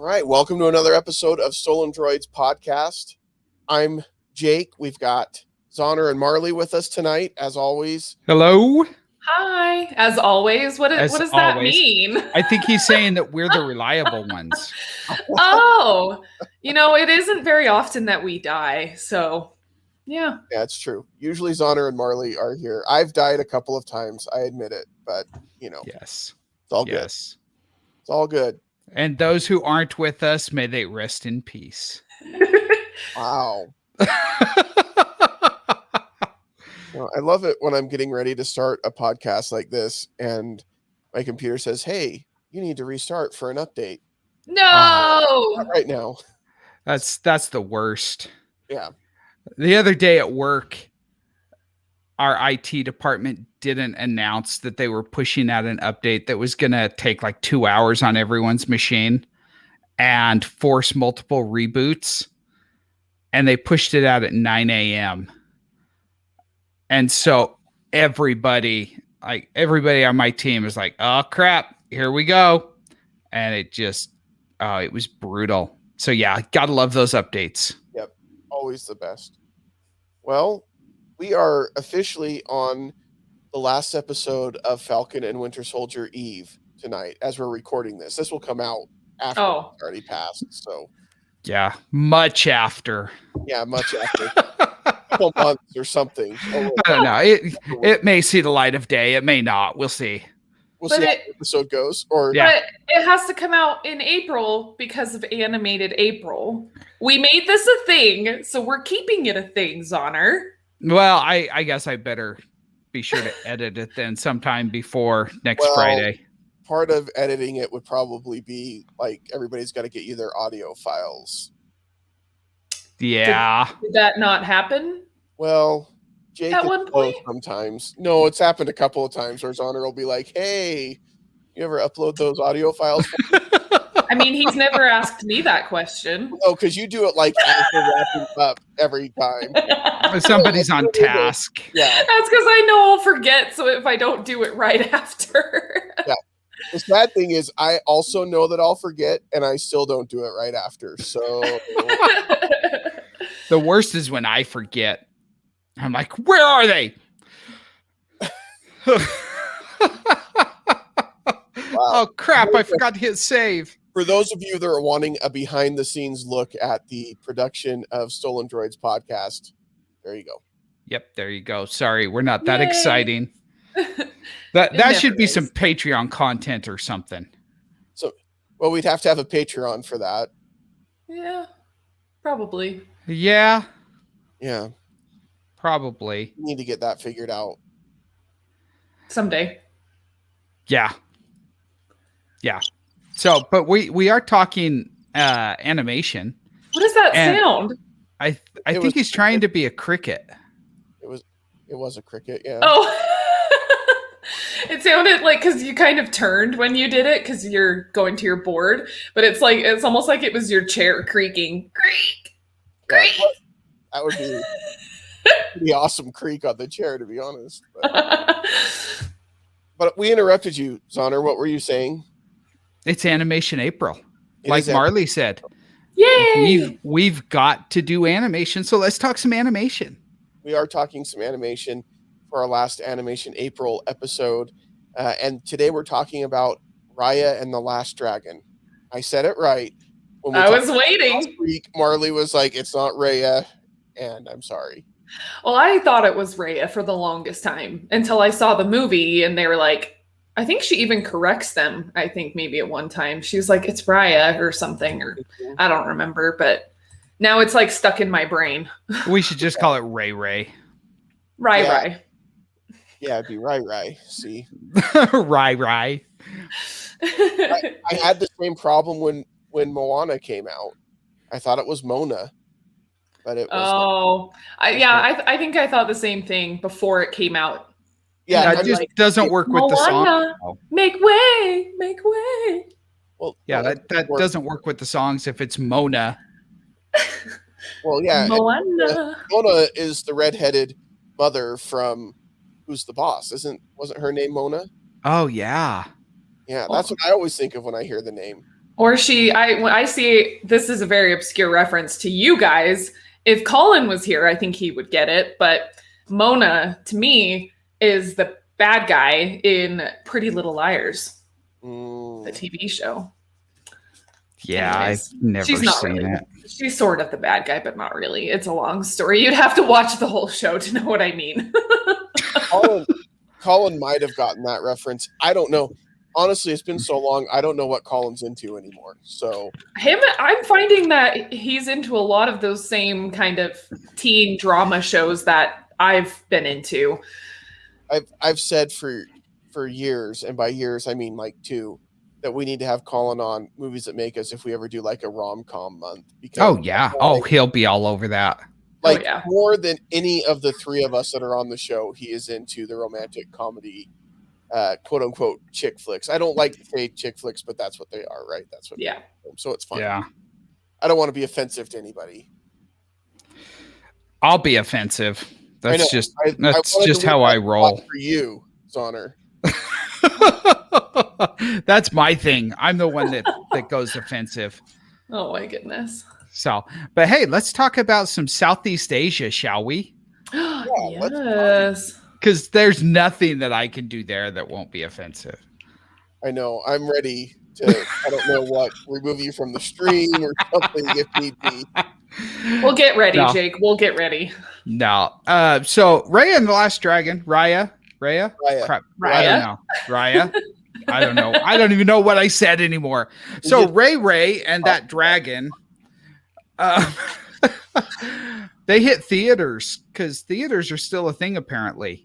right, welcome to another episode of Stolendroids podcast. I'm Jake. We've got Zonner and Marley with us tonight, as always. Hello. Hi, as always. What does that mean? I think he's saying that we're the reliable ones. Oh, it isn't very often that we die, so yeah. Yeah, it's true. Usually Zonner and Marley are here. I've died a couple of times, I admit it, but Yes, it's all good. It's all good. And those who aren't with us, may they rest in peace. Wow. Well, I love it when I'm getting ready to start a podcast like this and my computer says, hey, you need to restart for an update. No! Not right now. That's the worst. Yeah. The other day at work, our IT department didn't announce that they were pushing out an update that was going to take like 2 hours on everyone's machine and force multiple reboots. And they pushed it out at 9 a.m. And so everybody on my team is like, oh crap, here we go. And it was brutal. So yeah, gotta love those updates. Yep. Always the best. Well, we are officially on the last episode of Falcon and Winter Soldier Eve tonight as we're recording this. This will come out after it's already passed. So yeah, much after. Yeah, much after. A couple months or something. I don't know. It may see the light of day. It may not. We'll see. We'll see how the episode goes. But it has to come out in April because of Animated April. We made this a thing, so we're keeping it a thing, Zonner. Well, I guess I better be sure to edit it then sometime before next Friday. Part of editing it would probably be like everybody's got to get you their audio files. Yeah. Did that not happen? Well, Jake at one point sometimes. No, it's happened a couple of times where Zonner will be like, "Hey, you ever upload those audio files?" I mean, he's never asked me that question. Oh, because you do it like as we're wrapping up every time. Somebody's on task. Yeah, that's because I know I'll forget. So if I don't do it right after, yeah. The sad thing is, I also know that I'll forget, and I still don't do it right after. So the worst is when I forget. I'm like, where are they? Wow. Oh, crap. I forgot to hit save. For those of you that are wanting a behind-the-scenes look at the production of Stolendroids podcast, there you go. Yep, there you go. Sorry, we're not that exciting. That should be some Patreon content or something. So, well, we'd have to have a Patreon for that. Yeah, probably. Yeah. Yeah. Probably. We need to get that figured out. Someday. Yeah. Yeah. So, but we are talking animation. What does that sound? I think he's trying to be a cricket. It was a cricket, yeah. Oh. It sounded like, because you kind of turned when you did it because you're going to your board, but it's almost like it was your chair creaking. Creak. Creak. Yeah, that would be pretty awesome creak on the chair, to be honest. But we interrupted you, Zonner. What were you saying? It's Animation April, like Marley said. Yay! We've got to do animation, so let's talk some animation. We are talking some animation for our last Animation April episode. And today we're talking about Raya and the Last Dragon. I said it right. When I was waiting. Last week, Marley was like, it's not Raya, and I'm sorry. Well, I thought it was Raya for the longest time until I saw the movie and they were like, I think she even corrects them. I think maybe at one time she was like, it's Raya or something, or I don't remember, but now it's like stuck in my brain. We should just call it Ray. Rai. Yeah, it'd be Rai. See? Rai. I had the same problem when Moana came out. I thought it was Mona. But it was I think I thought the same thing before it came out. Yeah, it just doesn't work with the song. Make way. Well, yeah, that doesn't work with the songs if it's Mona. Well, yeah. Moana. Mona is the redheaded mother from Who's the Boss? Wasn't her name Mona? Oh yeah. Yeah, that's what I always think of when I hear the name. Or I see this is a very obscure reference to you guys. If Colin was here, I think he would get it. But Mona, to me, is the bad guy in Pretty Little Liars, the TV show. Yeah, Anyways, I've never she's not seen really. it. She's sort of the bad guy, but not really. It's a long story. You'd have to watch the whole show to know what I mean. Colin might have gotten that reference. I don't know. Honestly, it's been so long. I don't know what Colin's into anymore. So I'm finding that he's into a lot of those same kind of teen drama shows that I've been into. I've said for years, and by years I mean like 2, that we need to have Colin on Movies That Make Us if we ever do like a rom-com month. Because he'll be all over that. Like more than any of the 3 of us that are on the show, he is into the romantic comedy, quote unquote chick flicks. I don't like to say chick flicks, but that's what they are, right? That's what. Yeah. So it's fine. Yeah. I don't want to be offensive to anybody. I'll be offensive. That's just how I roll. For you, Zonner. That's my thing. I'm the one that goes offensive. Oh my goodness. So, but hey, let's talk about some Southeast Asia, shall we? Yes. Because there's nothing that I can do there that won't be offensive. I know. I'm ready to, I don't know what, remove you from the stream or something if need be. We'll get ready, Jake. We'll get ready. No. So Raya and the Last Dragon, Raya. Crap. I don't know. Raya. I don't know. I don't even know what I said anymore. So Ray and that dragon, they hit theaters because theaters are still a thing apparently.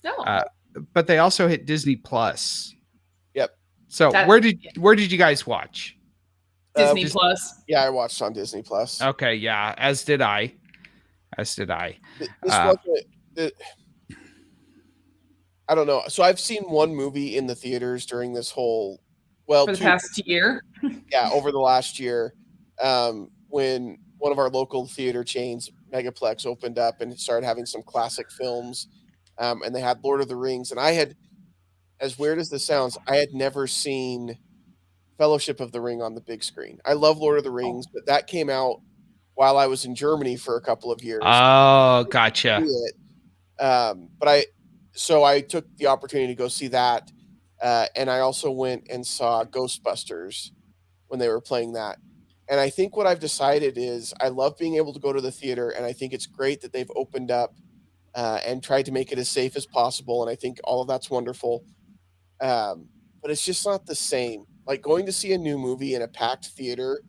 No. But they also hit Disney Plus. Yep. So where did you guys watch? Disney Plus. Yeah, I watched on Disney Plus. Okay, yeah, as did I. This wasn't. I don't know. So I've seen one movie in the theaters during this whole, for the past year. Yeah, over the last year, when one of our local theater chains, Megaplex, opened up and started having some classic films, and they had Lord of the Rings, and I had, as weird as this sounds, I had never seen Fellowship of the Ring on the big screen. I love Lord of the Rings, but that came out while I was in Germany for a couple of years. Oh, gotcha. So I took the opportunity to go see that, and I also went and saw Ghostbusters when they were playing that. And I think what I've decided is I love being able to go to the theater, and I think it's great that they've opened up and tried to make it as safe as possible, and I think all of that's wonderful. But it's just not the same. Like going to see a new movie in a packed theater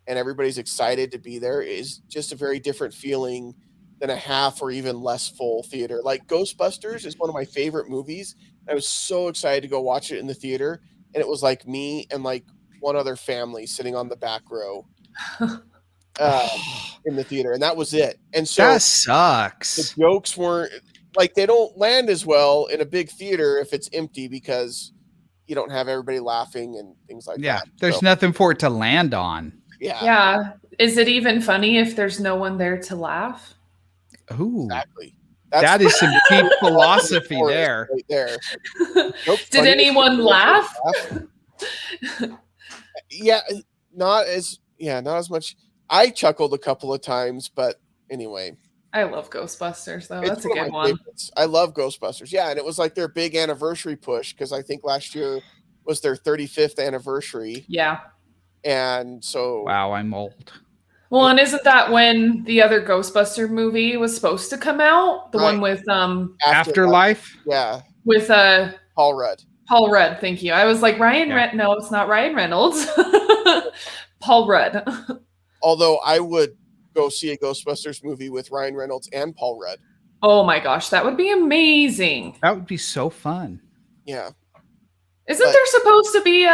and everybody's excited to be there is just a very different feeling than a half or even less full theater. Like Ghostbusters is one of my favorite movies. I was so excited to go watch it in the theater, and it was like me and like one other family sitting on the back row in the theater, and that was it. And so that sucks. The jokes weren't like, they don't land as well in a big theater if it's empty because you don't have everybody laughing and things like that. Yeah, there's nothing for it to land on. Yeah. Is it even funny if there's no one there to laugh? Ooh, exactly. That is some deep philosophy there. Right there. Did anyone laugh? Not as much. I chuckled a couple of times, but anyway. I love Ghostbusters though. That's a good one. Favorites. I love Ghostbusters. Yeah, and it was like their big anniversary push because I think last year was their 35th anniversary. Yeah. And so wow, I'm old. Well, and isn't that when the other Ghostbuster movie was supposed to come out? The one with Afterlife? Yeah. With Paul Rudd. Paul Rudd, thank you. I was like no, it's not Ryan Reynolds. Paul Rudd. Although I would go see a Ghostbusters movie with Ryan Reynolds and Paul Rudd. Oh my gosh, that would be amazing. That would be so fun. Yeah. Isn't there supposed to be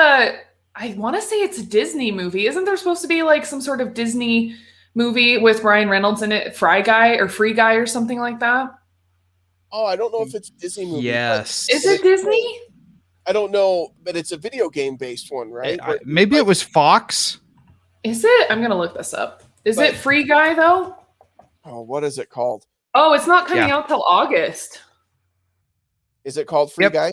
I want to say it's a Disney movie. Isn't there supposed to be like some sort of Disney movie with Ryan Reynolds in it, Free Guy or something like that? Oh, I don't know if it's a Disney movie. Yes. Is it Disney? I don't know, but it's a video game based one, right? Maybe it was Fox. Is it? I'm going to look this up. Is it Free Guy though? Oh, what is it called? Oh, it's not coming out till August. Is it called Free Guy?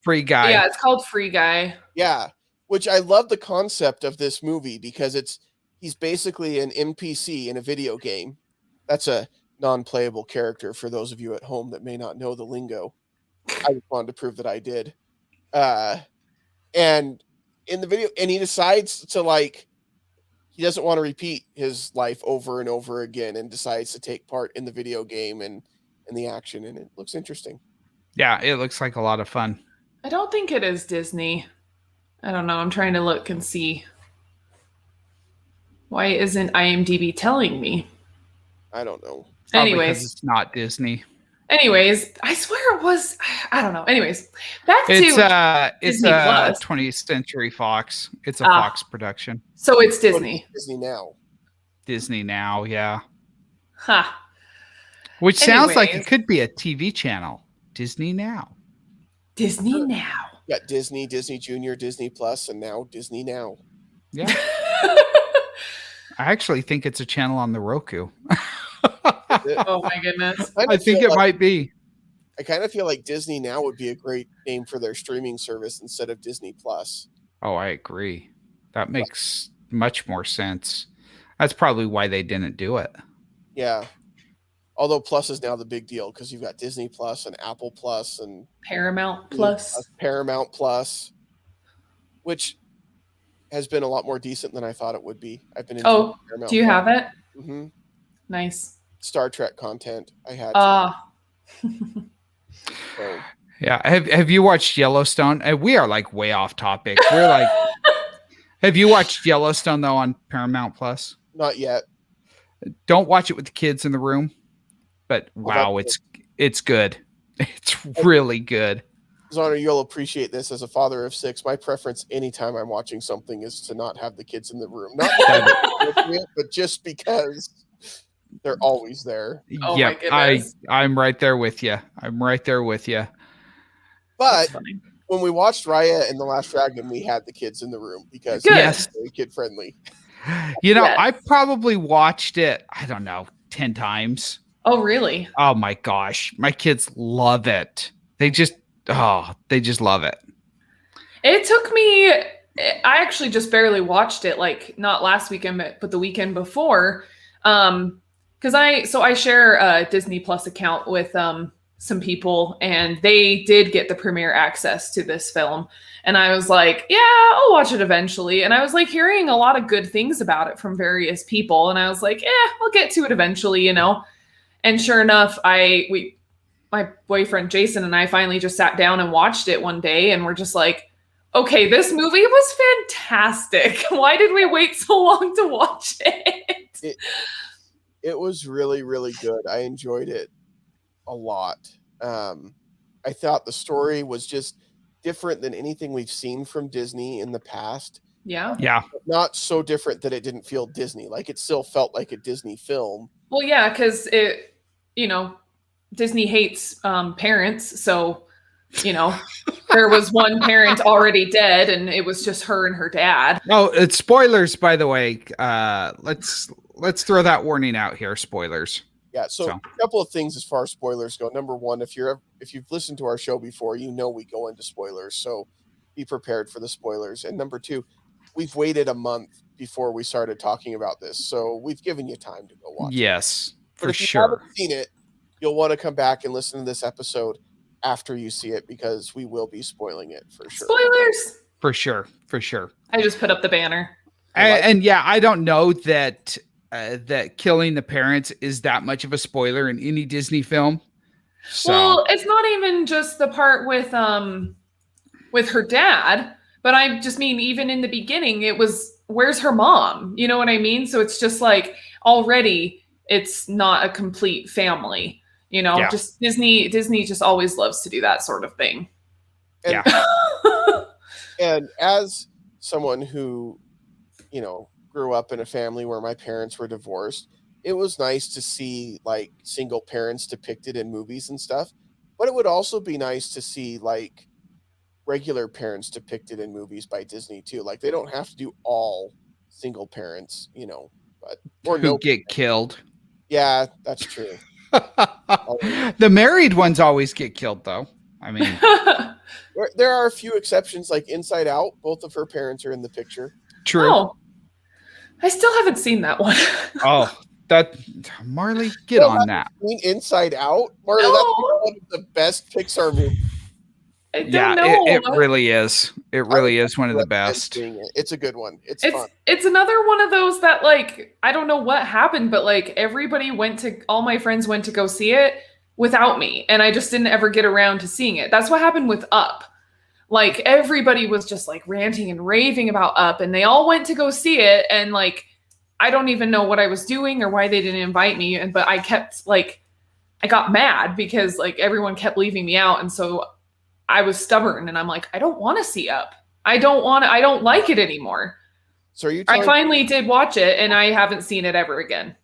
Free Guy. Yeah, it's called Free Guy. Yeah. which I love the concept of this movie because he's basically an NPC in a video game. That's a non-playable character for those of you at home that may not know the lingo. I just wanted to prove that I did. And in the video, and he decides to he doesn't want to repeat his life over and over again, and decides to take part in the video game and the action, and it looks interesting. Yeah, it looks like a lot of fun. I don't think it is Disney. I don't know. I'm trying to look and see. Why isn't IMDb telling me? I don't know. Probably Anyways, because it's not Disney. Anyways, I swear it was. I don't know. Anyways, back to it's Disney Plus. 20th Century Fox. It's a Fox production. So it's Disney. Disney now. Disney now, yeah. Huh. Which sounds like it could be a TV channel. Disney Now. Disney Now. You got Disney, Disney Junior, Disney Plus, and now Disney Now. Yeah. I actually think it's a channel on the Roku. Oh my goodness. I think it might be. I kind of feel like Disney Now would be a great name for their streaming service instead of Disney Plus. Oh, I agree. That makes much more sense. That's probably why they didn't do it. Yeah. Although Plus is now the big deal because you've got Disney Plus and Apple Plus and Paramount Plus. Paramount Plus, which has been a lot more decent than I thought it would be. I've been Paramount. Do you Plus. have it? Mm-hmm. Nice. Star Trek content. I had. So. Yeah. Have you watched Yellowstone? We are like way off topic. We're like. Have you watched Yellowstone though on Paramount Plus? Not yet. Don't watch it with the kids in the room. But wow, it's good. It's really good. Zonner, you'll appreciate this as a father of 6. My preference anytime I'm watching something is to not have the kids in the room. Not but just because they're always there. Oh yeah, I'm right there with you. But when we watched Raya and the Last Dragon, we had the kids in the room because it's very kid friendly. I probably watched it, I don't know, 10 times. Oh, really? Oh my gosh. My kids love it. They just love it. It took me, I actually just barely watched it, like not last weekend, but the weekend before. Because I share a Disney Plus account with some people, and they did get the premiere access to this film. And I was like, yeah, I'll watch it eventually. And I was like hearing a lot of good things about it from various people. And I was like, I'll get to it eventually, And sure enough, my boyfriend Jason and I finally just sat down and watched it one day, and we're just like, okay, this movie was fantastic. Why did we wait so long to watch it? It was really, really good. I enjoyed it a lot. I thought the story was just different than anything we've seen from Disney in the past. Yeah. Not so different that it didn't feel Disney. Like it still felt like a Disney film. Well, yeah, because it, Disney hates parents. So, there was one parent already dead, and it was just her and her dad. Oh, it's spoilers, by the way. Let's throw that warning out here. Spoilers. Yeah. So a couple of things as far as spoilers go. Number one, if you've listened to our show before, we go into spoilers. So be prepared for the spoilers. And number two, we've waited a month before we started talking about this, so we've given you time to go watch it. Yes, for if you sure. haven't seen it, you'll want to come back and listen to this episode after you see it because we will be spoiling it for sure. Spoilers! For sure. I just put up the banner. I don't know that that killing the parents is that much of a spoiler in any Disney film. So. Well, it's not even just the part with her dad, but I just mean even in the beginning, it was, where's her mom? You know what I mean? So it's just like already it's not a complete family, just Disney just always loves to do that sort of thing. And, and as someone who, grew up in a family where my parents were divorced, it was nice to see like single parents depicted in movies and stuff, but it would also be nice to see like regular parents depicted in movies by Disney too. Like they don't have to do all single parents, or who get killed. Yeah, that's true. The married ones always get killed though. I mean, There are a few exceptions, like Inside Out. Both of her parents are in the picture. True. Oh, I still haven't seen that one. Oh, that Marley, get Well, on that. seen Inside Out, Marley. That's No, one of the best Pixar movies. I Yeah, don't know. it really is. It I would really is one of the recommend best. seeing it. It's a good one. It's fun. It's another one of those that like I don't know what happened, but like all my friends went to go see it without me, and I just didn't ever get around to seeing it. That's what happened with Up. Like everybody was just like ranting and raving about Up, and they all went to go see it, and like I don't even know what I was doing or why they didn't invite me, but I kept like I got mad because like everyone kept leaving me out, and so I was stubborn, and I'm like I don't want to see Up. I don't like it anymore. So are you I telling finally did watch it, and I haven't seen it ever again.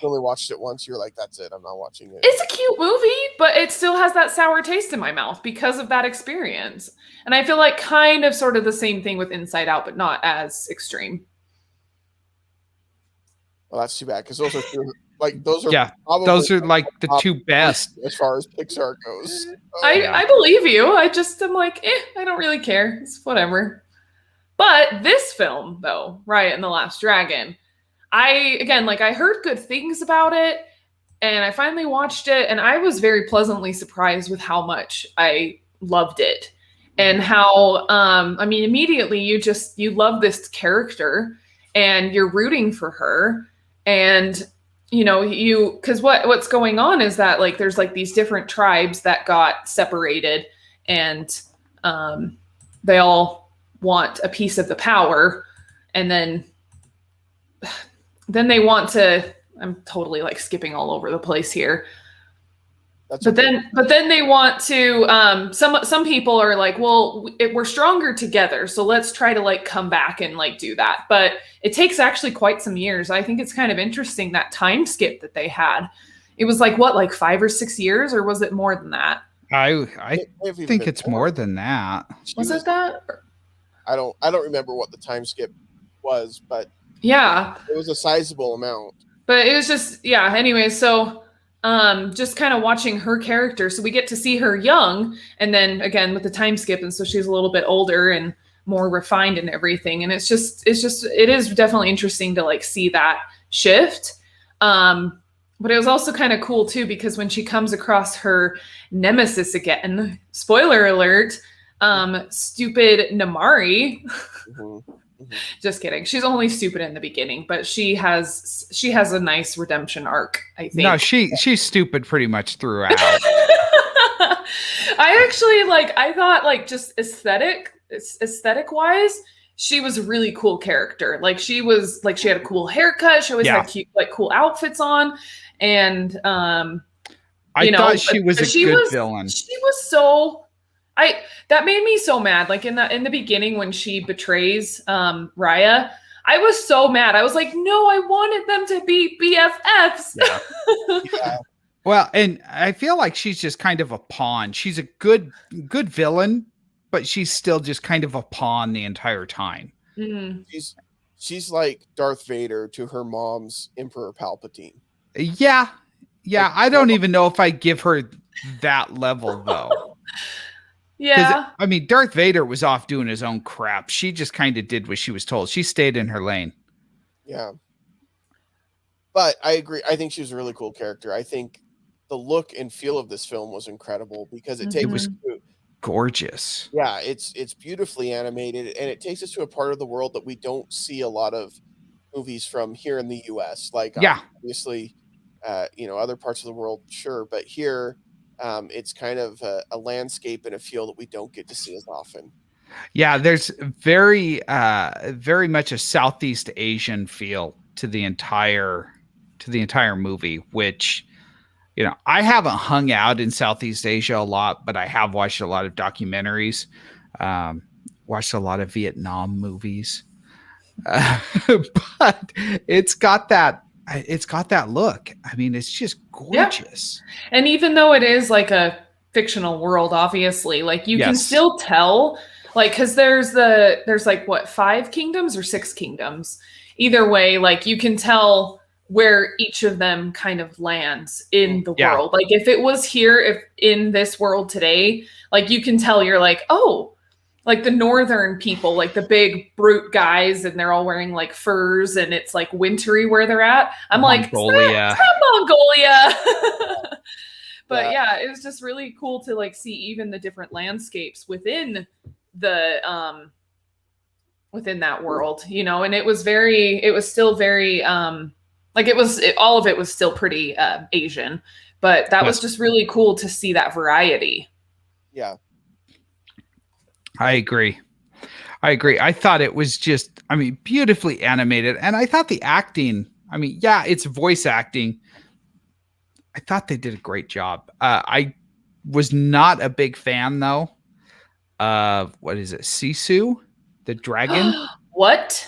you only watched it once? You're like, that's it. I'm not watching it. It's a cute movie, but it still has that sour taste in my mouth because of that experience. And I feel like kind of sort of the same thing with Inside Out, but not as extreme. Well, that's too bad because those are those are Yeah, probably those are like the top two best. as far as Pixar goes. I believe you. I just am like, I don't really care. It's whatever. But this film, though, Raya and the Last Dragon, I heard good things about it, and I finally watched it, and I was very pleasantly surprised with how much I loved it. And how immediately you love this character and you're rooting for her. And because what's going on is that like there's like these different tribes that got separated, and they all want a piece of the power, and then they want to. I'm totally like skipping all over the place here. But then they want to. Some people are like, well, we're stronger together, so let's try to like come back and like do that. But it takes actually quite some years. I think it's kind of interesting that time skip that they had. It was like what, like 5 or 6 years, or was it more than that? I think it's more than that. Was it that? I don't remember what the time skip was, but yeah, it was a sizable amount. But it was just anyway, so just kind of watching her character. So we get to see her young, and then again with the time skip, and so she's a little bit older and more refined and everything. And it is definitely interesting to like see that shift. But it was also kind of cool too, because when she comes across her nemesis again, spoiler alert, stupid Namari. Mm-hmm. Just kidding. She's only stupid in the beginning, but she has a nice redemption arc, I think. No, she's stupid pretty much throughout. I thought like just aesthetic wise, she was a really cool character. Like she had a cool haircut. She always had cute, like cool outfits on. And I thought she was a good villain. She was so that made me so mad. Like in the beginning when she betrays Raya, I was so mad. I was like, no, I wanted them to be BFFs. Yeah. Yeah. Well, and I feel like she's just kind of a pawn. She's a good villain, but she's still just kind of a pawn the entire time. Mm-hmm. She's like Darth Vader to her mom's Emperor Palpatine. Yeah. Yeah. Like, I don't even know if I give her that level though. Yeah. I mean, Darth Vader was off doing his own crap. She just kind of did what she was told. She stayed in her lane. Yeah. But I agree. I think she was a really cool character. I think the look and feel of this film was incredible because it was gorgeous. Yeah, it's beautifully animated, and it takes us to a part of the world that we don't see a lot of movies from here in the US. Like obviously other parts of the world, sure, but here it's kind of a landscape and a feel that we don't get to see as often. Yeah, there's very much a Southeast Asian feel to the entire movie, which I haven't hung out in Southeast Asia a lot, but I have watched a lot of documentaries, watched a lot of Vietnam movies, but it's got that look. I mean, it's just gorgeous. Yeah. And even though it is like a fictional world, obviously, like you can still tell, like, because there's like what, 5 kingdoms or 6 kingdoms. Either way, like you can tell where each of them kind of lands in the Yeah. world. Like if it was here, if in this world today, like you can tell you're like, oh, like the northern people, like the big brute guys, and they're all wearing like furs and it's like wintry where they're at. I'm like, Mongolia. it's not Mongolia. But Yeah. yeah, it was just really cool to like see even the different landscapes within the within that world, you know, and it was still very like all of it was still pretty Asian, but that was just really cool to see that variety. Yeah. I agree. I thought it was just, I mean, beautifully animated. And I thought the acting, I mean, yeah, it's voice acting. I thought they did a great job. I was not a big fan, though, of what is it, Sisu, the dragon? What?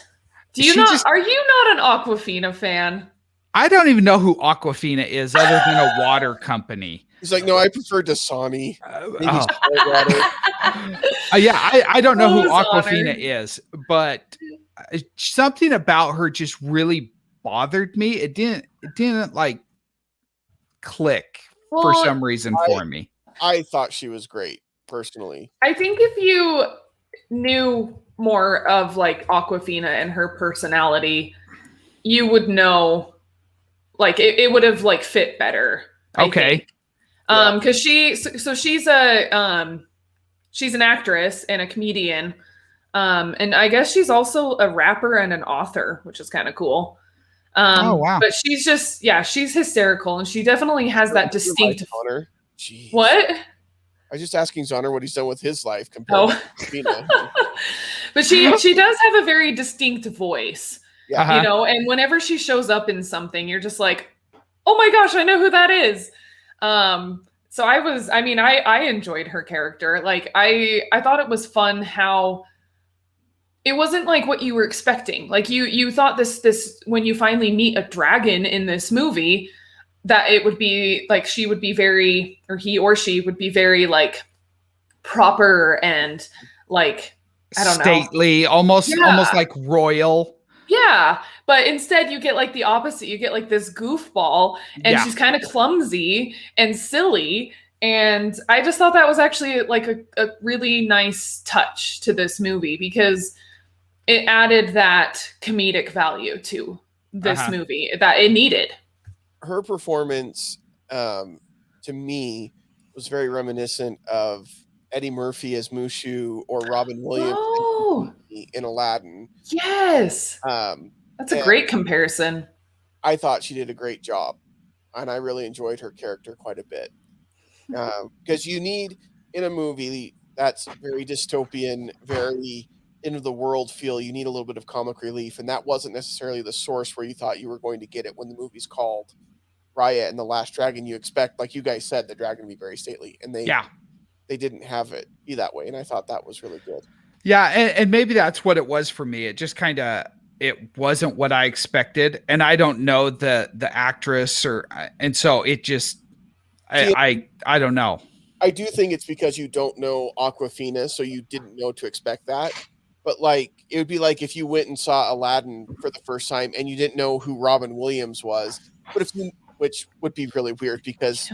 She just, are you not an Aquafina fan? I don't even know who Aquafina is other than a water company. He's like, no, I prefer Dasani. Maybe Oh. Stolendroids. Yeah, I don't know who Who's Aquafina honored? is, but something about her just really bothered me. It didn't like click for Well, some reason for me. I thought she was great, personally. I think if you knew more of like Aquafina and her personality, you would know like it would have like fit better. Okay. Because she's an actress and a comedian. And I guess she's also a rapper and an author, which is kind of cool. Oh, wow. But she's just, yeah, she's hysterical, and she definitely has that distinct. Zonner. Jeez. What? I was just asking Zonner what he's done with his life compared to Tina. But she does have a very distinct voice. Yeah. You know, and whenever she shows up in something, you're just like, oh my gosh, I know who that is. So I enjoyed her character. Like I thought it was fun how it wasn't like what you were expecting. Like you thought this when you finally meet a dragon in this movie, that it would be like she would be very, or he or she would be very like proper and like, I don't know, stately, almost like royal. Yeah, but instead you get like the opposite. You get like this goofball, and she's kind of clumsy and silly. And I just thought that was actually like a really nice touch to this movie, because it added that comedic value to this movie that it needed. Her performance, to me, was very reminiscent of Eddie Murphy as Mushu or Robin Williams in Aladdin. Yes. That's a great comparison. I thought she did a great job, and I really enjoyed her character quite a bit. Because you need, in a movie that's very dystopian, very end of the world feel, you need a little bit of comic relief, and that wasn't necessarily the source where you thought you were going to get it when the movie's called Raya and the Last Dragon. You expect, like you guys said, the dragon to be very stately, and they didn't have it be that way, and I thought that was really good. Yeah, and maybe that's what it was for me. It just kind of, it wasn't what I expected, and I don't know the actress, and so it just, I don't know. I do think it's because you don't know Aquafina, so you didn't know to expect that. But like, it would be like if you went and saw Aladdin for the first time and you didn't know who Robin Williams was, which would be really weird, because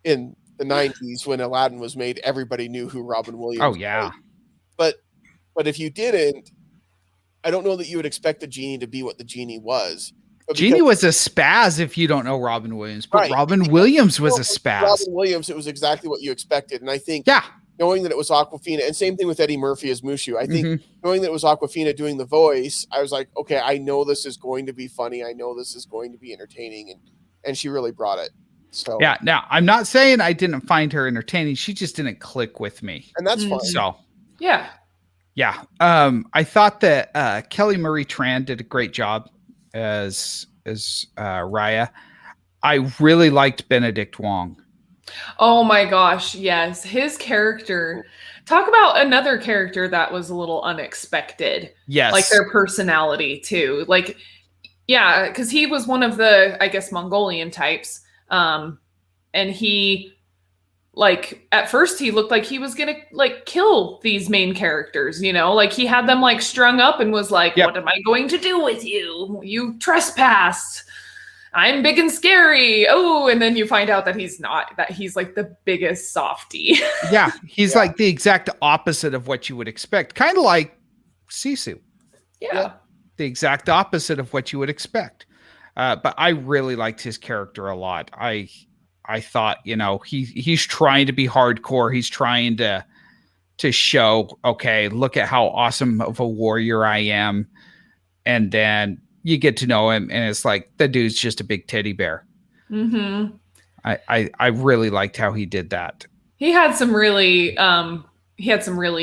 in the 90s when Aladdin was made, everybody knew who Robin Williams was. But if you didn't, I don't know that you would expect the genie to be what the genie was. Genie was a spaz if you don't know Robin Williams, but Robin Williams was a spaz. Robin Williams, it was exactly what you expected. And I think knowing that it was Aquafina, and same thing with Eddie Murphy as Mushu, I think knowing that it was Aquafina doing the voice, I was like, okay, I know this is going to be funny. I know this is going to be entertaining. And she really brought it. So yeah, now I'm not saying I didn't find her entertaining. She just didn't click with me. And that's fine. So yeah. I thought that Kelly Marie Tran did a great job as Raya. I really liked Benedict Wong. Oh my gosh, yes. His character. Talk about another character that was a little unexpected. Yes. Like their personality too. Like, yeah, because he was one of the, I guess, Mongolian types. And he, like, at first he looked like he was gonna like kill these main characters, you know, like he had them like strung up and was like, what am I going to do with you? You trespassed. I'm big and scary. Oh, and then you find out that he's not, that he's like the biggest softie. Yeah, he's Yeah. like the exact opposite of what you would expect. Kind of like Sisu. Yeah. The exact opposite of what you would expect. But I really liked his character a lot. I thought, he's trying to be hardcore. He's trying to show, okay, look at how awesome of a warrior I am. And then you get to know him, and it's like the dude's just a big teddy bear. Mm-hmm. I really liked how he did that. He had some really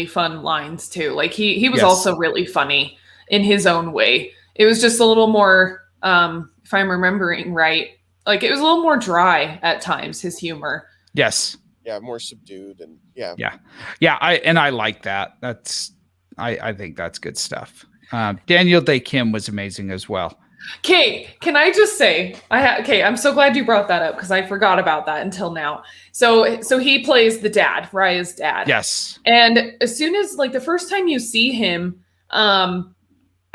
fun lines too. Like he was Yes. also really funny in his own way. It was just a little more, if I'm remembering right, like it was a little more dry at times, his humor. Yes. Yeah, more subdued, and yeah. I like that. I think that's good stuff. Daniel Day Kim was amazing as well. Okay, can I just say, I'm so glad you brought that up because I forgot about that until now. So he plays the dad, Raya's dad. Yes. And as soon as, like, the first time you see him, I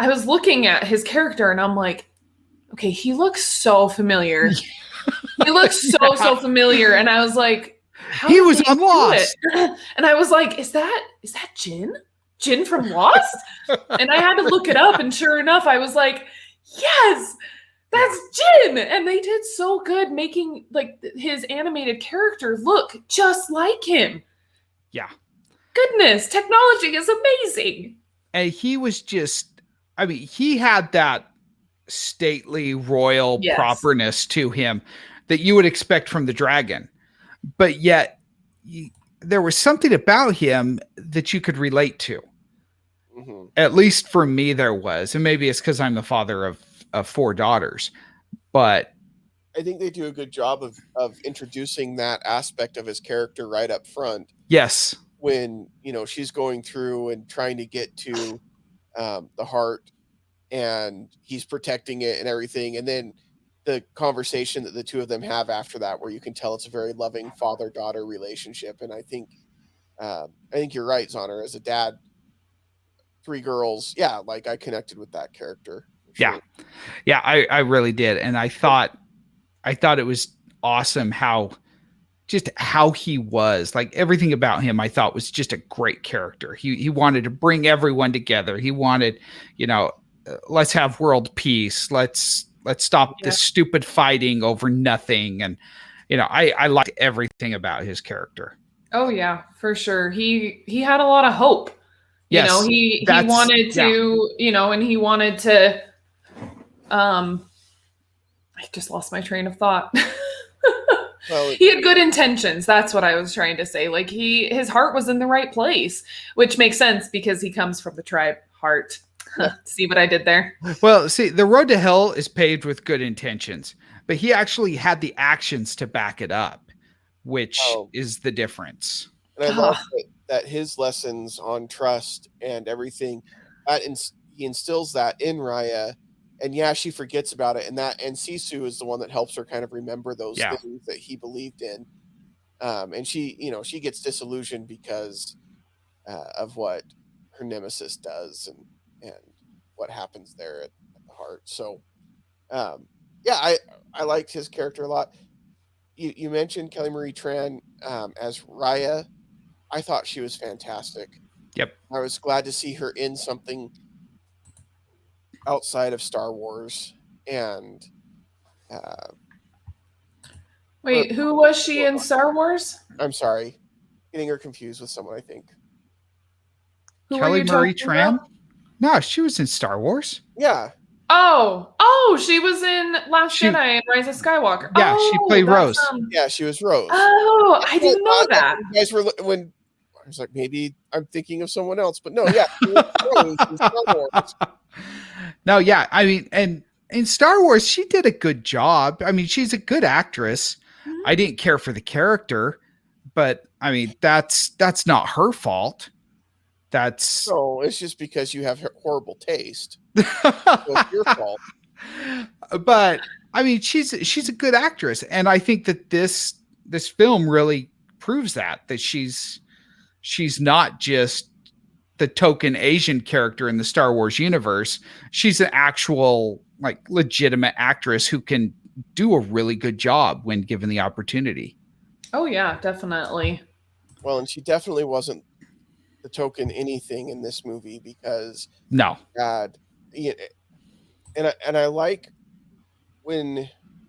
was looking at his character and I'm like, okay, he looks so familiar. He looks so familiar. And I was like, how he did was they on do Lost. it? And I was like, is that Jin? Jin from Lost? And I had to look it up. And sure enough, I was like, yes, that's Jin. And they did so good making like his animated character look just like him. Yeah. Goodness, technology is amazing. And he was just, I mean, he had that stately royal Yes. properness to him that you would expect from the dragon. But yet there was something about him that you could relate to. Mm-hmm. At least for me, there was. And maybe it's because I'm the father of 4 daughters. But I think they do a good job of introducing that aspect of his character right up front. yes. When, she's going through and trying to get to the heart, and he's protecting it and everything. And then the conversation that the two of them have after that, where you can tell it's a very loving father-daughter relationship. And I think you're right, Zoner. As a dad, 3 girls, yeah, like I connected with that character. Sure. Yeah, I really did. And I thought it was awesome how he was. Like everything about him I thought was just a great character. He wanted to bring everyone together. He wanted, let's have world peace. Let's stop this stupid fighting over nothing. And I liked everything about his character. Oh yeah, for sure. He had a lot of hope. Yes, he wanted to, and he wanted to I just lost my train of thought. Well, he had good intentions. That's what I was trying to say. Like his heart was in the right place, which makes sense because he comes from the tribe heart. See what I did there? Well, see, the road to hell is paved with good intentions, but he actually had the actions to back it up, which is the difference. And I love that his lessons on trust and everything, he instills that in Raya. And yeah, she forgets about it, and Sisu is the one that helps her kind of remember those things that he believed in. And she, she gets disillusioned because of what her nemesis does and what happens there at the heart. So, I liked his character a lot. You mentioned Kelly Marie Tran as Raya. I thought she was fantastic. Yep. I was glad to see her in something outside of Star Wars. And wait, who was she in Star Wars? I'm sorry, getting her confused with someone. I think Kelly Marie Tran. No, she was in Star Wars. Yeah. Oh, she was in Last Jedi and Rise of Skywalker. Yeah, she played Rose. Yeah, she was Rose. Oh, I didn't know that. You guys were when I was like, maybe I'm thinking of someone else, but no, yeah, she was Rose in Star Wars. No, yeah, I mean, and in Star Wars, she did a good job. I mean, she's a good actress. Mm-hmm. I didn't care for the character, but I mean, that's not her fault. No, it's just because you have horrible taste. So it's your fault. But I mean, she's a good actress, and I think that this film really proves that she's not just the token Asian character in the Star Wars universe. She's an actual, like, legitimate actress who can do a really good job when given the opportunity. Oh yeah, definitely. Well, and she definitely wasn't the token anything in this movie because No. God, yeah, and I like when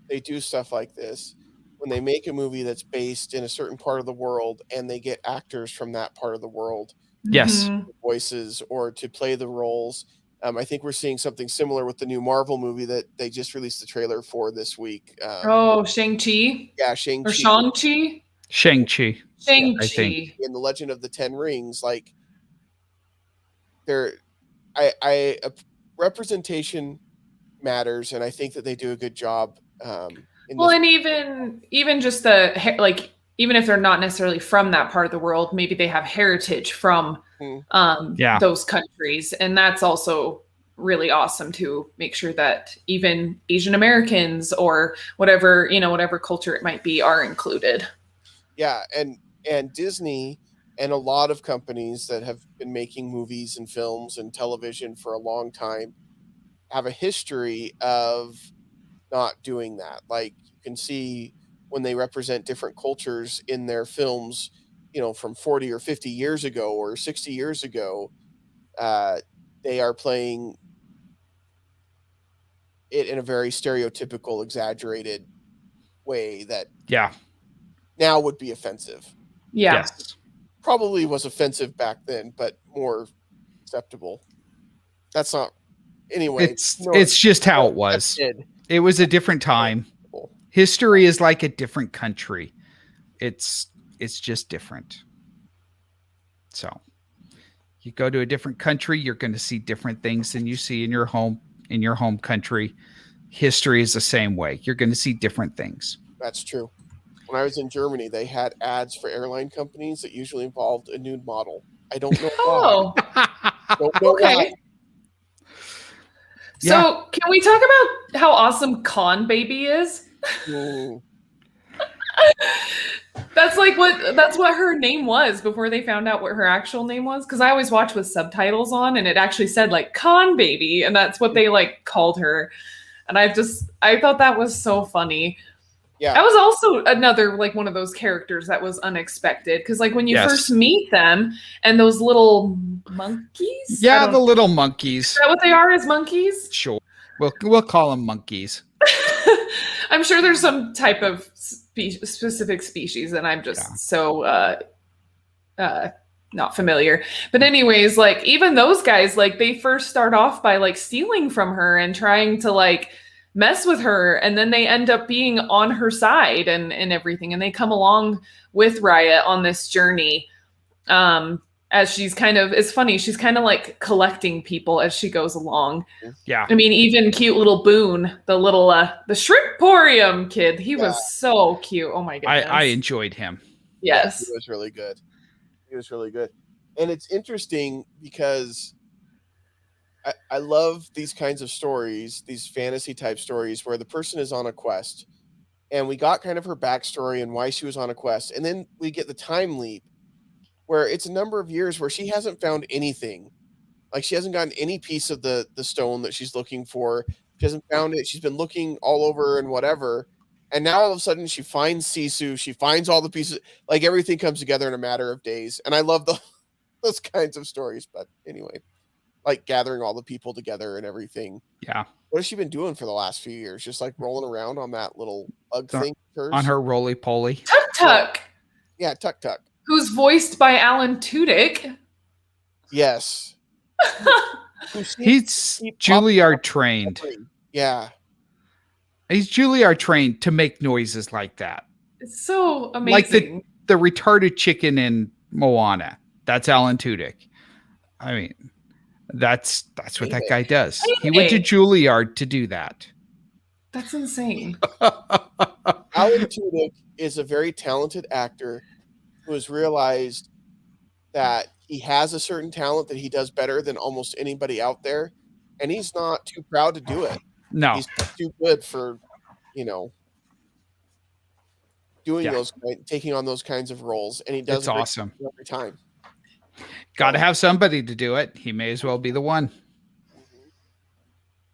they do stuff like this, when they make a movie that's based in a certain part of the world and they get actors from that part of the world, Yes. Mhm. voices or to play the roles. I think we're seeing something similar with the new Marvel movie that they just released the trailer for this week. Oh, Shang-Chi Yeah, or Shang-Chi Shang-Chi? Shang-Chi, I think. Shang-Chi. and the Legend of the Ten Rings. Like, they're, I representation matters, and I think that they do a good job in Well, this. and even just like even if they're not necessarily from that part of the world, maybe they have heritage from Mm, Yeah. those countries, and that's also really awesome to make sure that even Asian Americans or whatever whatever culture it might be are included. yeah, and Disney and a lot of companies that have been making movies and films and television for a long time have a history of not doing that. Like, you can see when they represent different cultures in their films, from 40 or 50 years ago or 60 years ago, uh, they are playing it in a very stereotypical, exaggerated way that Yeah. now would be offensive. Yeah. Yes. Probably was offensive back then, but more acceptable. That's not anyway. It's just how it That was. kid. It was a different time. History is like a different country. It's just different. So, you go to a different country, you're going to see different things than you see in your home country. History is the same way. You're going to see different things. That's true. When I was in Germany, they had ads for airline companies that usually involved a nude model. I don't know why. Oh, Don't know why. okay. So, can we talk about how awesome Con Baby is? Mm, That's what her name was before they found out what her actual name was. Because I always watch with subtitles on, and it actually said like Con Baby, and that's what they like called her. And I thought that was so funny. yeah, That was also another like one of those characters that was unexpected because like when you Yes. first meet them and those little monkeys, I Yeah, don't the know, little is monkeys. that what they are as monkeys? Sure. We'll call them monkeys. I'm sure there's some type of specific species, and I'm just so not familiar. But anyways, like even those guys, like they first start off by like stealing from her and trying to like mess with her, and then they end up being on her side and everything, and they come along with Raya on this journey. As she's it's funny, she's kind of like collecting people as she goes along. Yeah. I mean, even cute little Boone, the little the Shrimporium kid, he yeah, was so cute. Oh my goodness. I enjoyed him. yeah. Yes. He was really good. He was really good. And it's interesting because I love these kinds of stories, these fantasy type stories where the person is on a quest, and we got kind of her backstory and why she was on a quest, and then we get the time leap where it's a number of years where she hasn't found anything. Like, she hasn't gotten any piece of the stone that she's looking for. She hasn't found it. She's been looking all over and whatever. And now all of a sudden she finds Sisu. She finds all the pieces. Like, everything comes together in a matter of days. And I love those kinds of stories. But anyway, like gathering all the people together and everything. Yeah. What has she been doing for the last few years? Just like rolling around on that little bug thing of hers? On her roly poly. Tuk Tuk, Yeah, Tuk Tuk. who's voiced by Alan Tudyk. Yes. He's Juilliard trained. Yeah. He's Juilliard trained to make noises like that. It's so amazing. Like the retarded chicken in Moana. That's Alan Tudyk. I mean, that's what that guy does. He went to Juilliard to do that. That's insane. Alan Tudyk is a very talented actor who has realized that he has a certain talent that he does better than almost anybody out there, and he's not too proud to do it. No. He's too good for, doing taking on those kinds of roles, and he does It's awesome every time. Got to have somebody to do it. He may as well be the one.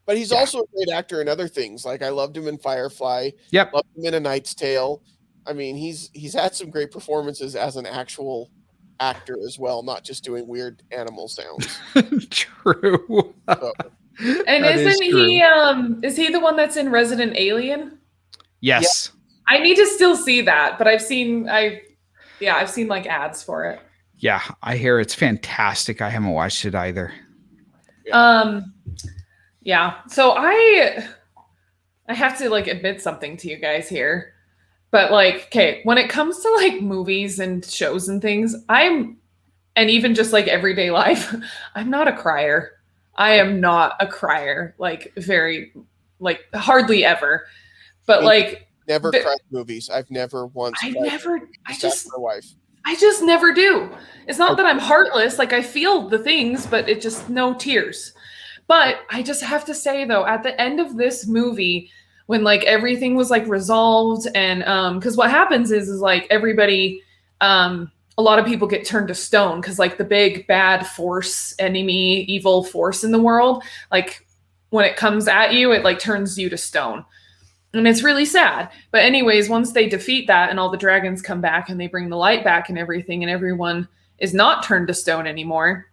But he's also a great actor in other things. Like I loved him in Firefly. Yep. Loved him in A Knight's Tale. I mean, he's had some great performances as an actual actor as well, not just doing weird animal sounds. True. So, And That is isn't true. he is he the one that's in Resident Alien? Yes. I need to still see that, but I've seen like ads for it. Yeah, I hear it's fantastic. I haven't watched it either. Yeah. So I have to like admit something to you guys here. But like, okay, when it comes to like movies and shows and things, and even just like everyday life, I'm not a crier. I am not a crier, like hardly ever. But like never cried movies. I've never once. I just my wife. I just never do. It's not that I'm heartless. Like I feel the things, but it just no tears. But I just have to say though, at the end of this movie, when like everything was like resolved and because what happens is like everybody a lot of people get turned to stone because like the big bad force enemy evil force in the world, like when it comes at you, it like turns you to stone. And it's really sad. But anyways, once they defeat that and all the dragons come back and they bring the light back and everything and everyone is not turned to stone anymore.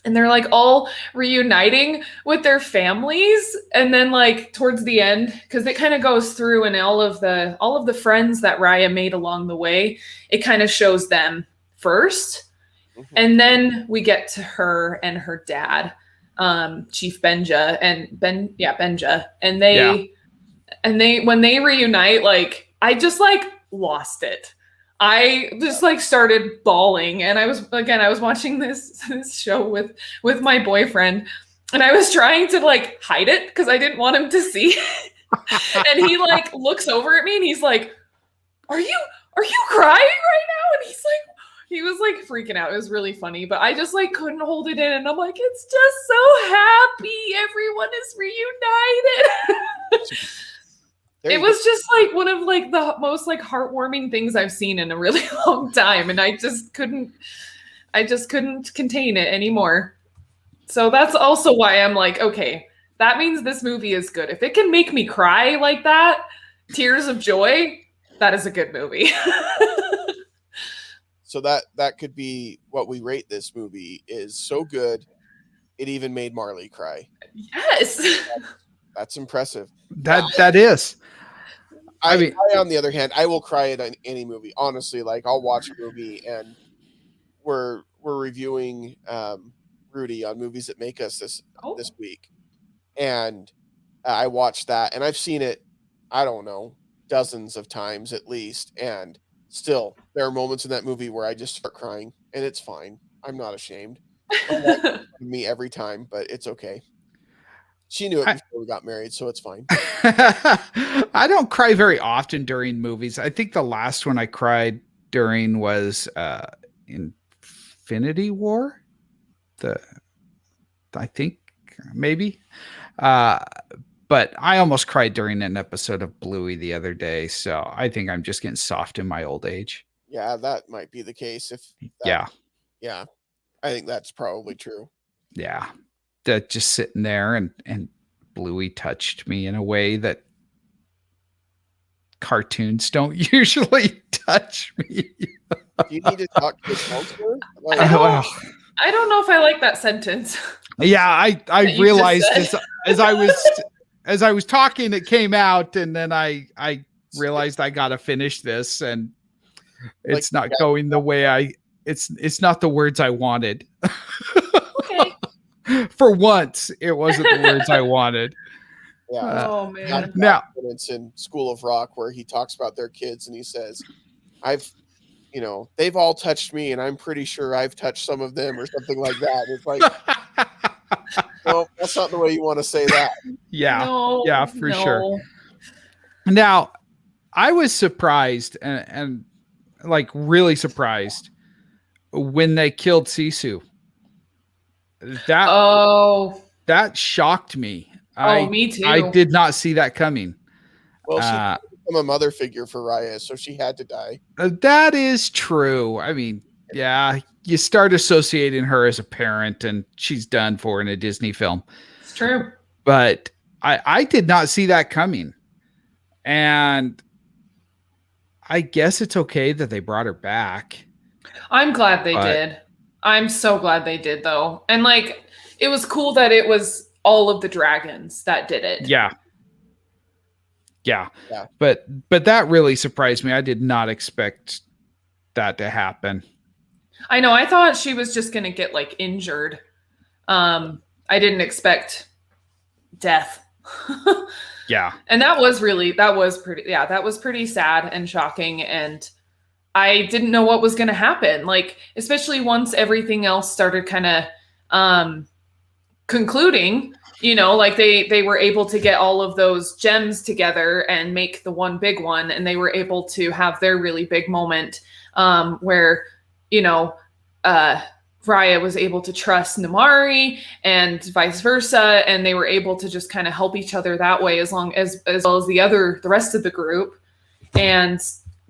And they're like all reuniting with their families. And then like towards the end, because it kind of goes through and all of the friends that Raya made along the way, it kind of shows them first. Mm-hmm. And then we get to her and her dad, Chief Benja Benja. And they when they reunite, like I just like lost it. I just like started bawling, and I was watching this show with my boyfriend, and I was trying to like hide it because I didn't want him to see. And he like looks over at me and he's like, "Are you crying right now?" And he was like freaking out. It was really funny, but I just like couldn't hold it in, and I'm like, it's just so happy. Everyone is reunited. It was just like one of like the most like heartwarming things I've seen in a really long time, and I just couldn't contain it anymore. So that's also why I'm like, okay, that means this movie is good. If it can make me cry like that, tears of joy, that is a good movie. So that could be what we rate this movie. Is so good, it even made Marley cry. Yes, that's impressive. That is. I mean, on the other hand, I will cry at any movie. Honestly, like I'll watch a movie, and we're reviewing Rudy on movies that make us this week, and I watched that, and I've seen it, I don't know, dozens of times at least, and still there are moments in that movie where I just start crying, and it's fine. I'm not ashamed. Me every time, but it's okay. She knew it before we got married, so it's fine. I don't cry very often during movies. I think the last one I cried during was Infinity War. I think maybe. But I almost cried during an episode of Bluey the other day, so I think I'm just getting soft in my old age. Yeah, that might be the case. Yeah, I think that's probably true. Yeah, that just sitting there and Bluey touched me in a way that cartoons don't usually touch me. You need to talk to the counselor. I don't know if I like that sentence. Yeah, I realized as I was talking, it came out, and then I realized I got to finish this, and it's not going the way it's not the words I wanted. Okay. For once, it wasn't the words I wanted. Yeah. Oh man. Now it's in School of Rock where he talks about their kids, and he says, they've all touched me, and I'm pretty sure I've touched some of them, or something like that. It's like, well, that's not the way you want to say that. Yeah, for sure. Now, I was surprised and like really surprised when they killed Sisu. That shocked me. Me too. I did not see that coming. Well, she became a mother figure for Raya, so she had to die. That is true. I mean, yeah, you start associating her as a parent, and she's done for in a Disney film. It's true. But I did not see that coming. And I guess it's okay that they brought her back. I'm glad they But did. I'm so glad they did, though. And like, it was cool that it was all of the dragons that did it. yeah. Yeah. Yeah. But that really surprised me. I did not expect that to happen. I know. I thought she was just gonna get like injured. I didn't expect death. Yeah. And that was pretty sad and shocking. And I didn't know what was going to happen. Like, especially once everything else started kind of concluding, like they were able to get all of those gems together and make the one big one, and they were able to have their really big moment where, you know, uh, Raya was able to trust Namari and vice versa, and they were able to just kind of help each other that way, as well as the rest of the group, and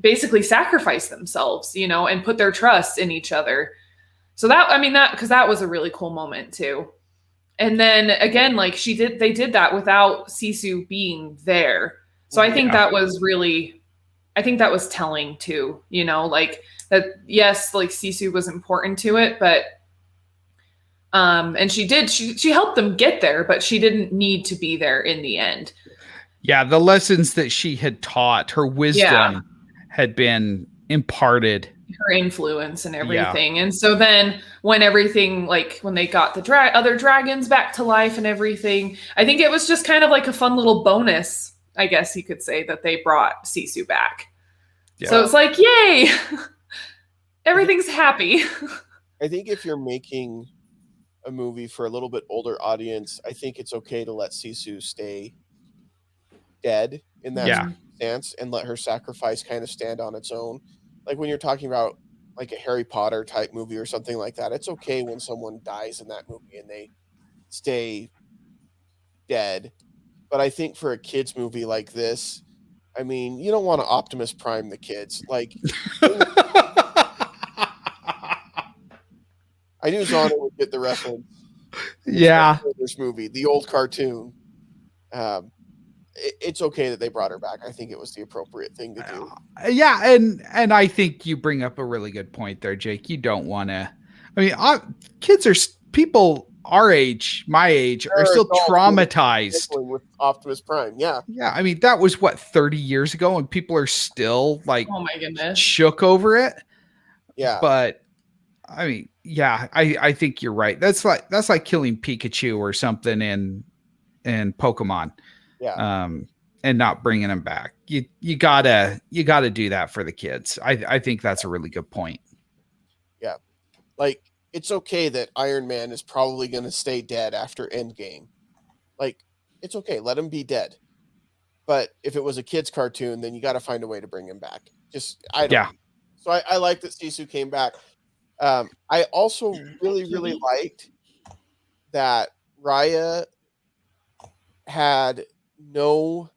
basically sacrifice themselves, and put their trust in each other. So because that was a really cool moment too. And then again, like they did that without Sisu being there. So I think that was really, I think that was telling too, like that, yes, like Sisu was important to it, but and she helped them get there, but she didn't need to be there in the end. Yeah, the lessons that she had taught, her wisdom had been imparted, her influence and everything. And so then when everything, like when they got the other dragons back to life and everything, I think it was just kind of like a fun little bonus, I guess you could say, that they brought Sisu back. So it's like, yay, everything's happy. I think if you're making a movie for a little bit older audience, I think it's okay to let Sisu stay dead in that stance and let her sacrifice kind of stand on its own. Like when you're talking about like a Harry Potter type movie or something like that, it's okay when someone dies in that movie and they stay dead. But I think for a kids movie like this, I mean, you don't want to Optimus Prime the kids. Like I knew Zana would get the reference. This movie, the old cartoon. It's okay that they brought her back. I think it was the appropriate thing to do. Yeah, and I think you bring up a really good point there, Jake. You don't want to. I mean, kids are people our age, my age, are still traumatized with Optimus Prime. Yeah, yeah. I mean, that was what 30 years ago, and people are still like, oh my goodness, shook over it. Yeah, but I mean, yeah, I think you're right. That's like killing Pikachu or something in Pokemon. Yeah. And not bringing them back. You gotta do that for the kids. I think that's a really good point. Yeah, like it's okay that Iron Man is probably going to stay dead after Endgame. Like it's okay, let him be dead. But if it was a kids cartoon, then you got to find a way to bring him back. Just I don't. Yeah. So I like that Sisu came back. I also really liked that Raya had no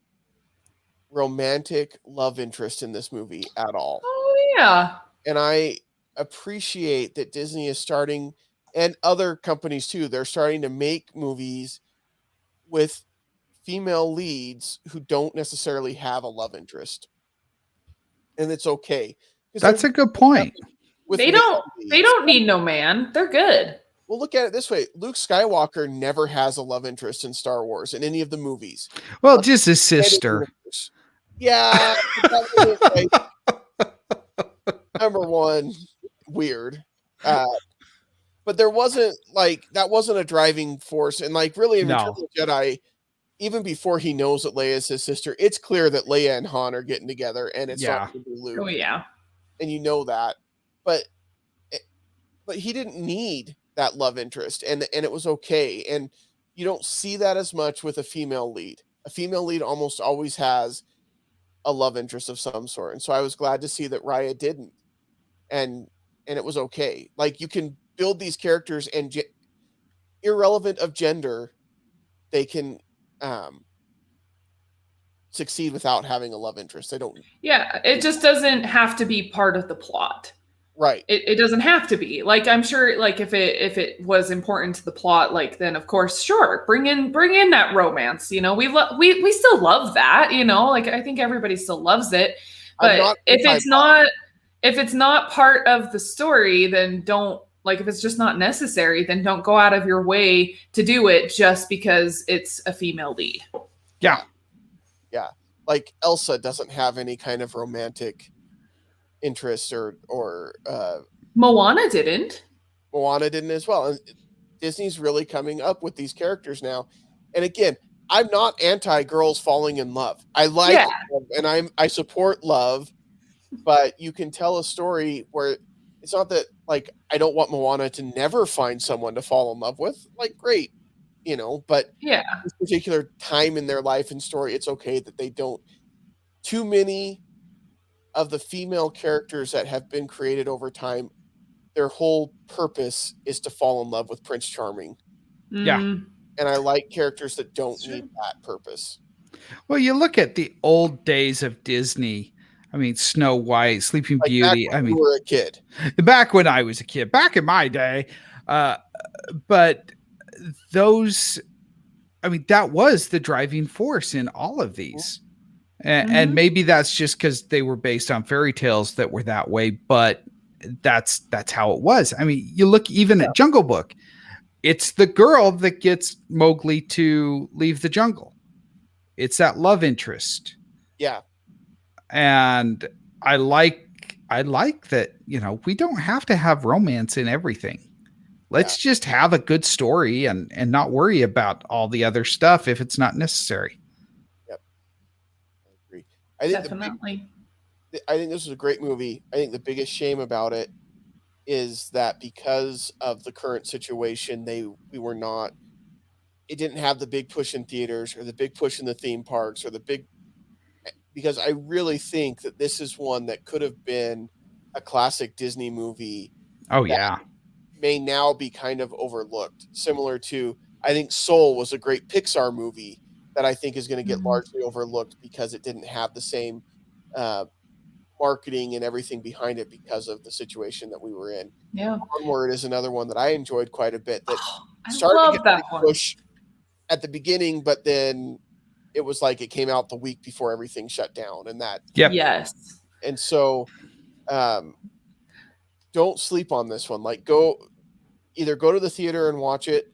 romantic love interest in this movie at all. Oh yeah. And I appreciate that Disney is starting, and other companies too, they're starting to make movies with female leads who don't necessarily have a love interest. And it's okay. That's a good point. They don't need no man. They're good. Well, look at it this way. Luke Skywalker never has a love interest in Star Wars in any of the movies. Well, just his sister. Yeah. Like, number one, weird. But there wasn't that wasn't a driving force. And like really in Return of the Jedi, even before he knows that Leia is his sister, it's clear that Leia and Han are getting together, and it's not going to be Luke. Oh yeah. And you know that. But he didn't need that love interest, and it was okay. And you don't see that as much with a female lead. A female lead almost always has a love interest of some sort. And so I was glad to see that Raya didn't. And it was okay. Like you can build these characters and irrelevant of gender, they can succeed without having a love interest. They don't. Yeah, it just doesn't have to be part of the plot. Right. It doesn't have to be. Like, I'm sure, like, if it was important to the plot, like, then of course, sure, bring in that romance. You know, we still love that. You know, like, I think everybody still loves it. I'm But not anti. if it's not part of the story, then don't, like, if it's just not necessary, then don't go out of your way to do it just because it's a female lead. Yeah. Yeah. Like Elsa doesn't have any kind of romantic interest, or Moana didn't. Moana didn't as well. And Disney's really coming up with these characters now. And again, I'm not anti girls falling in love. I like Yeah. love, and I support love, but you can tell a story where it's not that, like, I don't want Moana to never find someone to fall in love with. Like, great, but Yeah. this particular time in their life and story, it's okay that they don't. Too many of the female characters that have been created over time, their whole purpose is to fall in love with Prince Charming. Yeah. And I like characters that don't Sure. need that purpose. Well, you look at the old days of Disney. I mean, Snow White, Sleeping Like Beauty. back when I you mean, were a kid. back when I was a kid, back in my day. But those, I mean, that was the driving force in all of these. And maybe that's just because they were based on fairy tales that were that way, but that's how it was. I mean, you look even at Jungle Book. It's the girl that gets Mowgli to leave the jungle. It's that love interest. Yeah. And I like that, we don't have to have romance in everything. Let's just have a good story and not worry about all the other stuff if it's not necessary. Yep. I agree. I think Definitely. I think this is a great movie. I think the biggest shame about it is that because of the current situation, it didn't have the big push in theaters or the big push in the theme parks or because I really think that this is one that could have been a classic Disney movie. Oh yeah. May now be kind of overlooked, similar to, I think Soul was a great Pixar movie that I think is going to get largely overlooked because it didn't have the same marketing and everything behind it because of the situation that we were in. Yeah. Onward is another one that I enjoyed quite a bit that started to get a push at the beginning, but then it was like it came out the week before everything shut down, and that. Yep. Yes. And so don't sleep on this one. Like, either go to the theater and watch it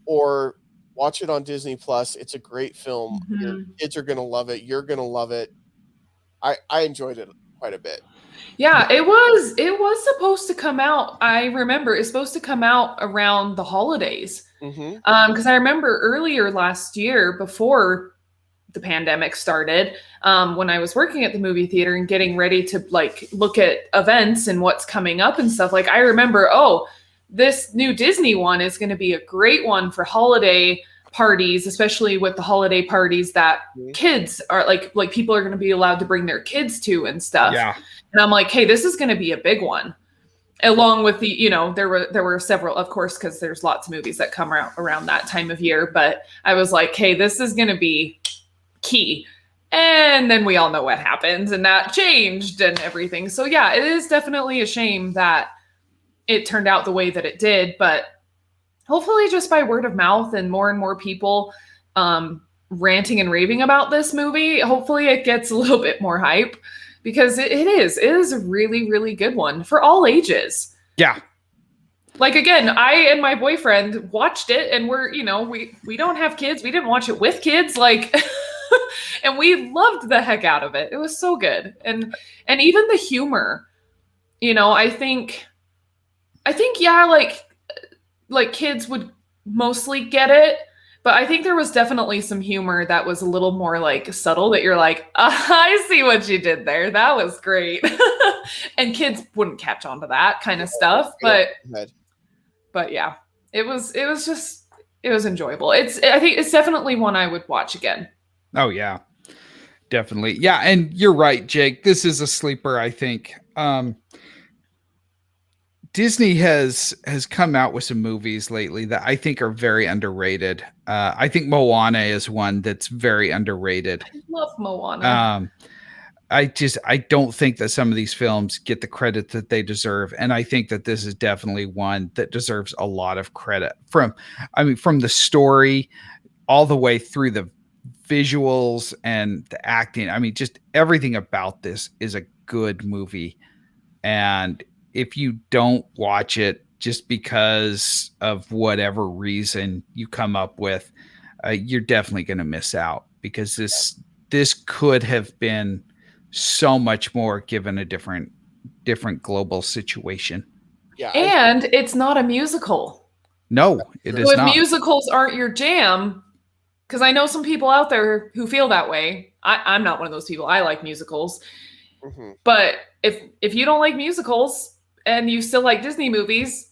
or watch it on Disney Plus. It's a great film. Your kids are going to love it. You're going to love it. I enjoyed it quite a bit. Yeah, it was supposed to come out. I remember it's supposed to come out around the holidays. Because I remember earlier last year, before the pandemic started, when I was working at the movie theater and getting ready to like look at events and what's coming up and stuff, like I remember, this new Disney one is going to be a great one for holiday parties, especially with the holiday parties that kids are like people are going to be allowed to bring their kids to and stuff. Yeah. And I'm like, hey, this is going to be a big one. Along with the, there were several, of course, because there's lots of movies that come around that time of year. But I was like, hey, this is going to be key. And then we all know what happened, and that changed and everything. So yeah, it is definitely a shame that it turned out the way that it did. But hopefully just by word of mouth and more people ranting and raving about this movie, hopefully it gets a little bit more hype. Because it is a really, really good one for all ages. Yeah. Like, again, I and my boyfriend watched it, and we're, we don't have kids. We didn't watch it with kids. Like, and we loved the heck out of it. It was so good. And even the humor, I think, yeah, like kids would mostly get it. But I think there was definitely some humor that was a little more like subtle that you're like, I see what you did there. That was great. And kids wouldn't catch on to that kind of stuff. But yeah, it was enjoyable. I think it's definitely one I would watch again. Oh yeah, definitely. Yeah. And you're right, Jake. This is a sleeper, I think. Disney has come out with some movies lately that I think are very underrated. I think Moana is one that's very underrated. I love Moana. I don't think that some of these films get the credit that they deserve, and I think that this is definitely one that deserves a lot of credit from the story all the way through the visuals and the acting. I mean, just everything about this is a good movie. And if you don't watch it just because of whatever reason you come up with, you're definitely going to miss out because this could have been so much more given a different global situation. Yeah, And it's not a musical. No, it So is if not. musicals aren't your jam, because I know some people out there who feel that way. I'm not one of those people. I like musicals. mhm. But if you don't like musicals and you still like Disney movies,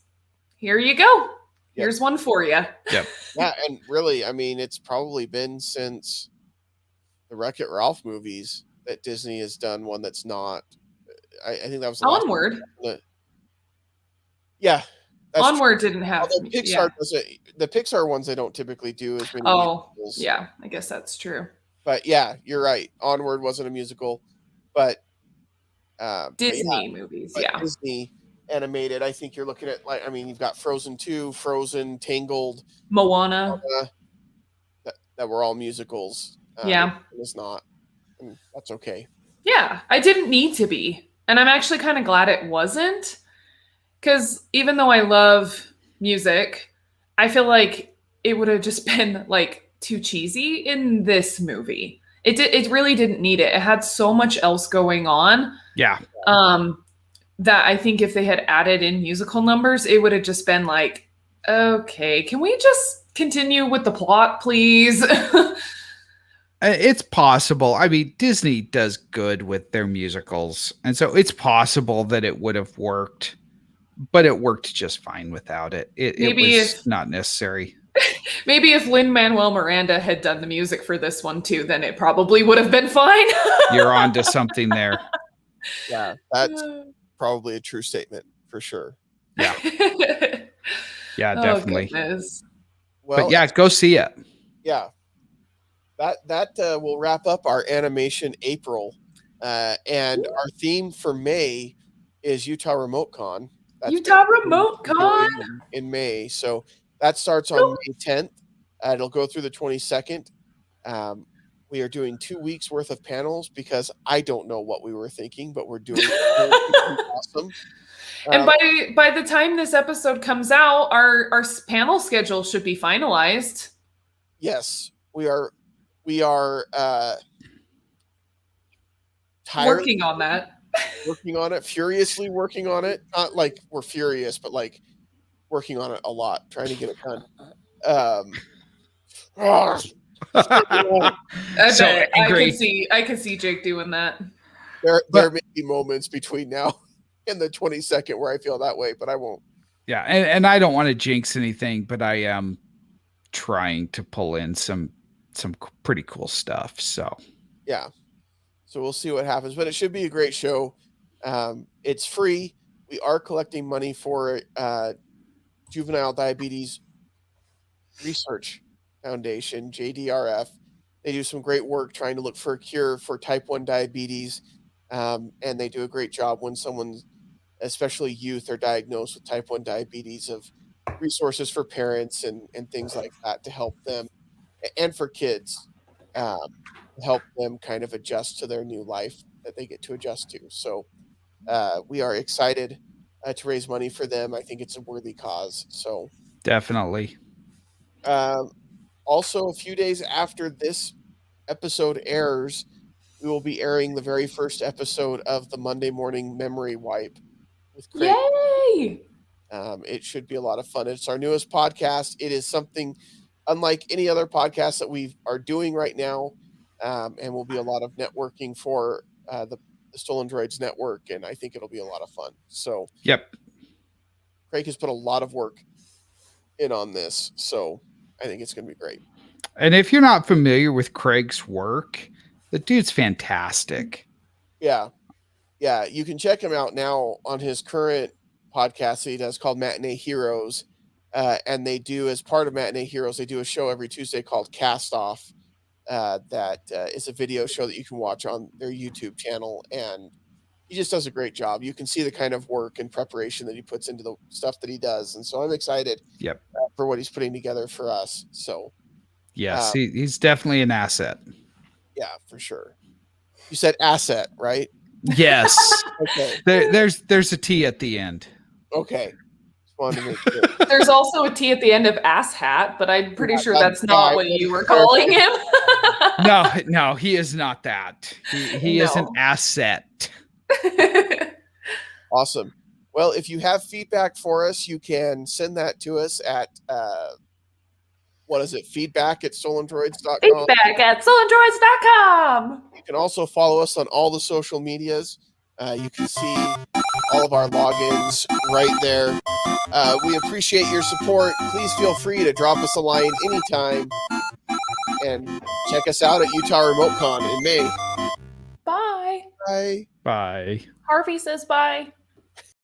here you go. Yep. Here's one for you. Yep. Yeah, and really, I mean, it's probably been since the Wreck-It Ralph movies that Disney has done one that's not. I think that was the last Onward. one. Yeah, that's true. Onward didn't have. Although Pixar Yeah. doesn't, the Pixar ones they don't typically do as many Oh, musicals. yeah. I guess that's true. But yeah, you're right. Onward wasn't a musical, but Disney movies. but Yeah. Disney animated. I think you're looking at, like, I mean, you've got Frozen 2, Frozen, Tangled, Moana. that were all musicals. Yeah. It was not, and that's okay. Yeah. I didn't need to be. And I'm actually kind of glad it wasn't. Because even though I love music, I feel like it would have just been like too cheesy in this movie. It really didn't need it. It had so much else going on. Yeah. That I think if they had added in musical numbers, it would have just been like, okay, can we just continue with the plot, please? It's possible. I mean, Disney does good with their musicals. And so it's possible that it would have worked, but it worked just fine without it. It Maybe was if not necessary. maybe if Lin-Manuel Miranda had done the music for this one too, then it probably would have been fine. You're on to something there. Yeah, that's probably a true statement for sure. Yeah. Yeah, Oh, definitely. goodness. Well, But yeah, go see it. yeah, that will wrap up our animation April, and our theme for May is Utah Remote Con. Utah Remote Con. in May, so that starts on May 10th. It'll go through the 22nd. We are doing 2 weeks worth of panels because I don't know what we were thinking, but we're doing awesome. And by the time this episode comes out, our panel schedule should be finalized. Yes, we are Working on that. Working on it, furiously working on it. Not like we're furious, but like working on it a lot, trying to get it done. So angry. I can see Jake doing that. There may be moments between now and the 22nd where I feel that way, but I won't. Yeah, and I don't want to jinx anything, but I am trying to pull in some pretty cool stuff. So yeah, so we'll see what happens, but it should be a great show. It's free. We are collecting money for Juvenile Diabetes Research Foundation, JDRF. They do some great work trying to look for a cure for type 1 diabetes, and they do a great job when someone, especially youth, are diagnosed with type 1 diabetes, of resources for parents and things like that to help them, and for kids, help them kind of adjust to their new life that they get to adjust to. So we are excited to raise money for them. I think it's a worthy cause. So definitely. Also, a few days after this episode airs, we will be airing the very first episode of the Monday Morning Memory Wipe with Craig. Yay! It should be a lot of fun. It's our newest podcast. It is something unlike any other podcast that we are doing right now, and will be a lot of networking for the Stolendroids network, and I think it'll be a lot of fun. So, yep, Craig has put a lot of work in on this, so I think it's going to be great. And if you're not familiar with Craig's work, the dude's fantastic. Yeah. Yeah. You can check him out now on his current podcast that he does called Matinee Heroes. And they do, as part of Matinee Heroes, they do a show every Tuesday called Cast Off, that is a video show that you can watch on their YouTube channel, and he just does a great job. You can see the kind of work and preparation that he puts into the stuff that he does, and so I'm excited Yep. for what he's putting together for us. So Yes, he's definitely an asset. yeah, for sure. You said asset, right? Yes. Okay. There's a T at the end. Okay. Just wanted to make sure. There's also a T at the end of ass hat, but I'm pretty sure that's not I what wanted you to were clarify. calling him. No, he is not that. He is an No. asset. Awesome. Well, if you have feedback for us, you can send that to us at what is it? Feedback@stolendroids.com. Feedback at Stolendroids.com. You can also follow us on all the social medias. You can see all of our logins right there. We appreciate your support. Please feel free to drop us a line anytime. And check us out at Utah RemoteCon in May. Bye. Bye. Bye. Harvey says bye.